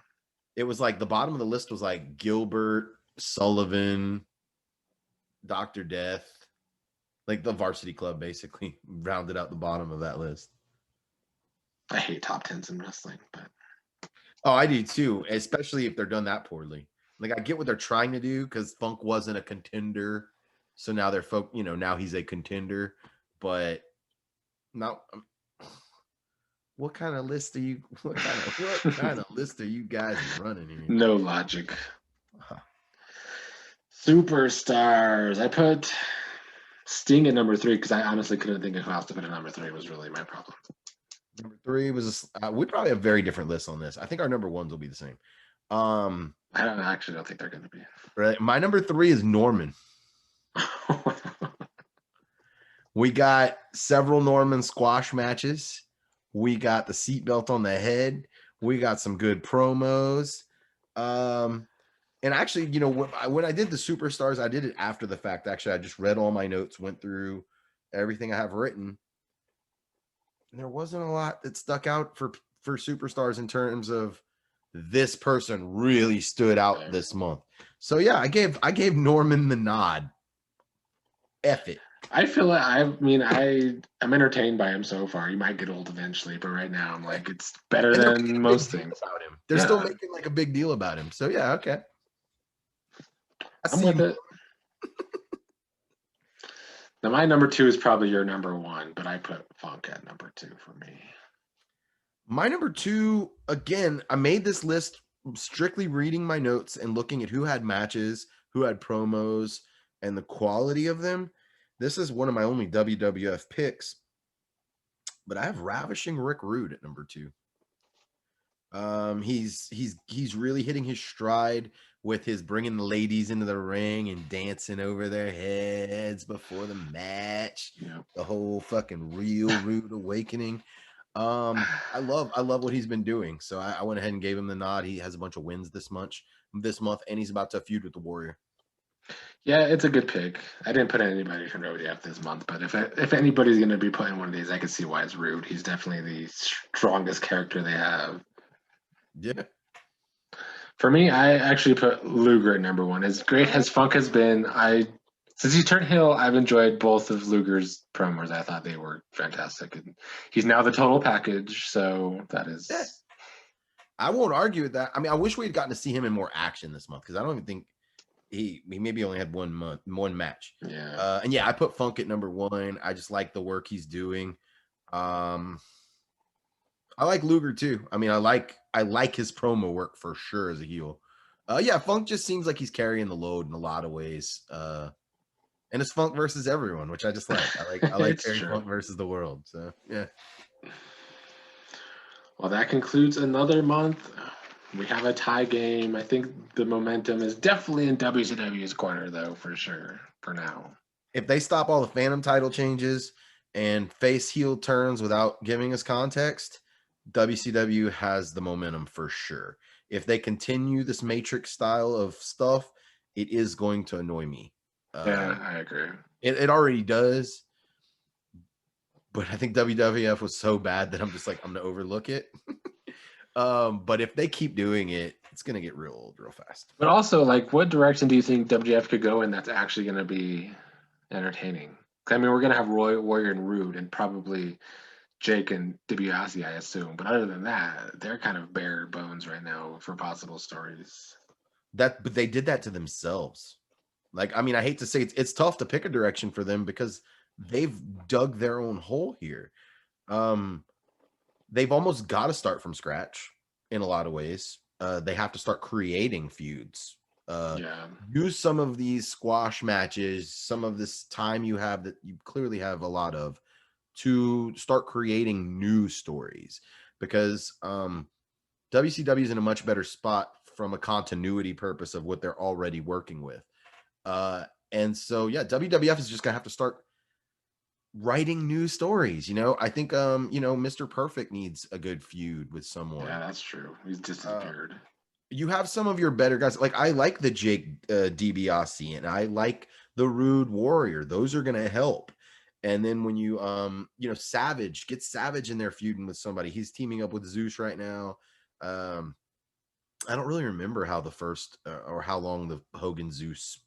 It was like the bottom of the list was like Gilbert, Sullivan, Dr. Death, like the Varsity Club basically rounded out the bottom of that list. I hate top 10s in wrestling, but oh, I do too, especially if they're done that poorly. Like I get what they're trying to do because Funk wasn't a contender, so now they're now he's a contender, but now what kind of list are you? What kind of list are you guys running here? No logic. Superstars. I put Sting at number 3 because I honestly couldn't think of who else to put at number 3. Was really my problem. Number 3 was we probably have very different lists on this. I think our number 1s will be the same. I don't think they're going to be. Right. My number 3 is Norman. We got several Norman squash matches. We got the seatbelt on the head. We got some good promos. And actually, you know, when I did the superstars, I did it after the fact. Actually, I just read all my notes, went through everything I have written. And there wasn't a lot that stuck out for superstars in terms of this person really stood out this month. So yeah, I gave Norman the nod. F it. I feel like I'm entertained by him so far. He might get old eventually, but right now I'm like it's better And they're than making a most big deal things. about him. They're still Yeah, making like a big deal about him. So yeah, okay. I'm with it. Now my number 2 is probably your number 1, but I put Funk at number 2 for me. My number 2, again, I made this list strictly reading my notes and looking at who had matches, who had promos, and the quality of them. This is one of my only WWF picks, but I have Ravishing Rick Rude at number 2. He's really hitting his stride with his bringing the ladies into the ring and dancing over their heads before the match. Yep. The whole fucking real Rude awakening. I love what he's been doing. So I went ahead and gave him the nod. He has a bunch of wins this month, and he's about to feud with the Warrior. Yeah, it's a good pick. I didn't put anybody from WWF this month, but if anybody's going to be putting one of these, I could see why it's Rude. He's definitely the strongest character they have. Yeah. For me, I actually put Luger at number 1. As great as Funk has been, since he turned heel, I've enjoyed both of Luger's promos. I thought they were fantastic. And he's now the total package, so that is. Yeah. I won't argue with that. I mean, I wish we had gotten to see him in more action this month because I don't even think he maybe only had one match. Yeah. And yeah, I put Funk at number 1. I just like the work he's doing. I like Luger too. I mean, I like his promo work for sure as a heel. Yeah, Funk just seems like he's carrying the load in a lot of ways. And it's Funk versus everyone, which I just like. I like Terry Funk versus the world. So yeah. Well, that concludes another month. We have a tie game. I think the momentum is definitely in WCW's corner, though, for sure, for now. If they stop all the Phantom title changes and face heel turns without giving us context, WCW has the momentum for sure. If they continue this Matrix style of stuff, it is going to annoy me. Yeah, I agree. It already does. But I think WWF was so bad that I'm just like, I'm going to overlook it. But if they keep doing it, it's going to get real old real fast. But also, like, what direction do you think WWF could go in that's actually going to be entertaining? I mean, we're going to have Warrior and Rude and probably Jake and DiBiase, I assume. But other than that, they're kind of bare bones right now for possible stories. But they did that to themselves. Like, I mean, I hate to say it's tough to pick a direction for them because they've dug their own hole here. They've almost got to start from scratch in a lot of ways. They have to start creating feuds. Use some of these squash matches, some of this time you have that you clearly have a lot of, to start creating new stories, because WCW is in a much better spot from a continuity purpose of what they're already working with. And so, yeah, WWF is just gonna have to start writing new stories. You know, I think, Mr. Perfect needs a good feud with someone. Yeah, that's true. He's disappeared. You have some of your better guys. Like, I like the Jake DiBiase, and I like the Rude Warrior. Those are gonna help. And then when you, Savage, get Savage in there feuding with somebody. He's teaming up with Zeus right now. I don't really remember how the first or how long the Hogan Zeus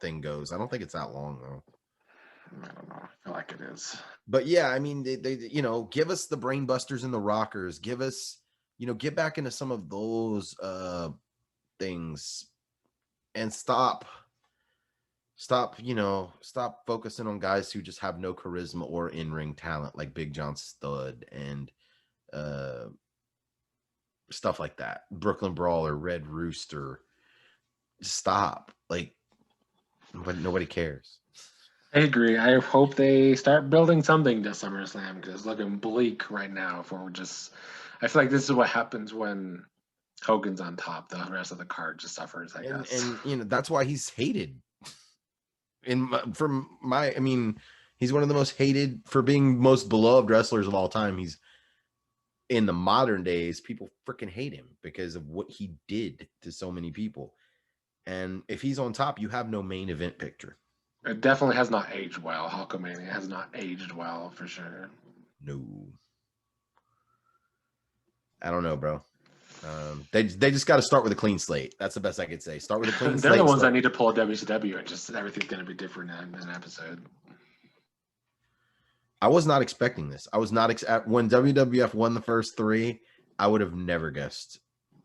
thing goes. I don't think it's that long though. I don't know. I feel like it is. But yeah, I mean, they give us the Brainbusters and the Rockers. Give us, get back into some of those things, and stop focusing on guys who just have no charisma or in-ring talent, like Big John Studd and stuff like that. Brooklyn Brawler, Red Rooster. Stop. Like, nobody cares. I agree. I hope they start building something to SummerSlam, because it's looking bleak right now. I feel like this is what happens when Hogan's on top. The rest of the card just suffers, I guess. And that's why he's hated. He's one of the most hated for being most beloved wrestlers of all time. He's in the modern days, people freaking hate him because of what he did to so many people. And if he's on top, you have no main event picture. It definitely has not aged well. Hulkamania has not aged well for sure. No. I don't know, bro. They just got to start with a clean slate. That's the best I could say. Start with a clean slate. They're the ones that need to pull a WCW and just everything's going to be different in an episode. I was not expecting this. I was not when WWF won the first 3. I would have never guessed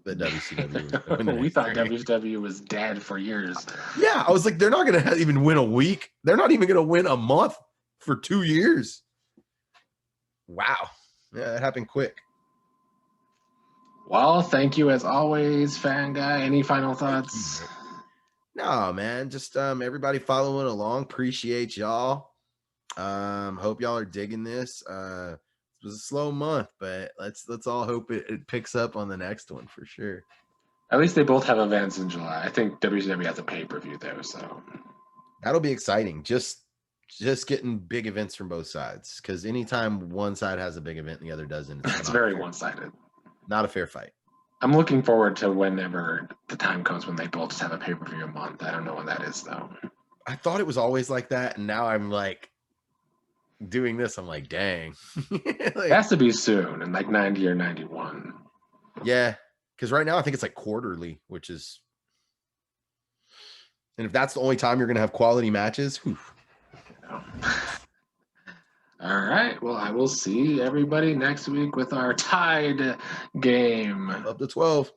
that WCW. We thought WCW was dead for years. Yeah, I was like, they're not going to even win a week. They're not even going to win a month for 2 years. Wow, yeah, it happened quick. Well, thank you as always, fan guy. Any final thoughts? No, man. Just everybody following along. Appreciate y'all. Hope y'all are digging this. It was a slow month, but let's all hope it picks up on the next one for sure. At least they both have events in July. I think WCW has a pay-per-view though, so that'll be exciting. Just getting big events from both sides, because anytime one side has a big event and the other doesn't, it's very one-sided. Not a fair fight. I'm looking forward to whenever the time comes when they both just have a pay-per-view a month. I don't know when that is though. I thought it was always like that, and now I'm like doing this. I'm like, dang. It has to be soon, in like 90 or 91. Yeah, because right now I think it's like quarterly, which is, and if that's the only time you're gonna have quality matches, whew. All right. Well, I will see everybody next week with our tied game. Up to 12.